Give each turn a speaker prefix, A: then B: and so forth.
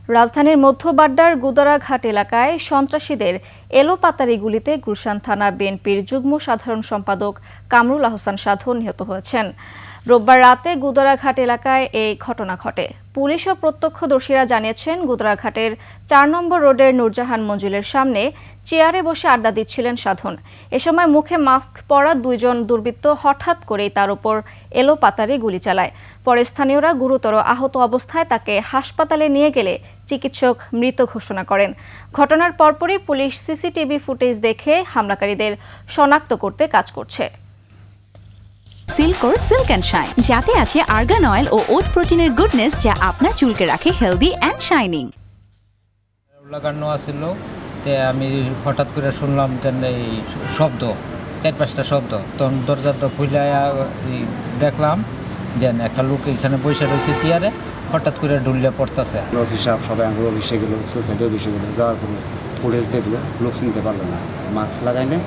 A: রাজধানীর মধ্য বাড্ডার গুদারাঘাট এলাকায় সন্ত্রাসীদের এলোপাতাড়ি গুলিতে গুলশান থানা বিএনপির যুগ্ম সাধারণ সম্পাদক কামরুল আহসান সাধন নিহত হয়েছেন। রোববার রাতে গুদারাঘাট এলাকায় এই ঘটনা ঘটে। পুলিশ ও প্রত্যক্ষদর্শীরা জানিয়েছেন, গুদারাঘাটের ৪ নম্বর রোডের নূরজাহান মঞ্জিলের সামনে চেয়ারে বসে আড্ডা দিচ্ছিলেন সাধন। এ সময় মুখে মাস্ক পরা দুইজন দুর্বৃত্ত হঠাৎ করেই তার উপর এলোপাতাড়ি গুলি চালায়। পরে স্থানীয়রা গুরুতর আহত অবস্থায় তাকে হাসপাতালে নিয়ে গেলে চিকিৎসক মৃত ঘোষণা করেন। ঘটনার পরপরই পুলিশ সিসিটিভি ফুটেজ দেখে হামলাকারীদের শনাক্ত করতে কাজ করছে।
B: সিল্কোর সিল্ক অ্যান্ড শাইন, যাতে আছে আর্গান অয়েল ও ওট প্রোটিনের গুডনেস, যা আপনার চুলকে রাখে হেলদি অ্যান্ড শাইনিং।
C: লাগানো আছিল, আমি হঠাৎ করে শুনলাম যে এই শব্দ, ৪-৫টা শব্দ। তখন দরজাটা খুলে দেখলাম যে একটা লোক এখানে বসে রয়েছে চেয়ারে, হঠাৎ করে ঢুলে পড়তেছে।
D: সবাই আঙুল অফিসে গেলো, সোসাইটি অফিসে গেলো, যাওয়ার পরে ফুটেজ দেখলো, লোক চিনতে পারলো না, মাস্ক লাগাই নেই।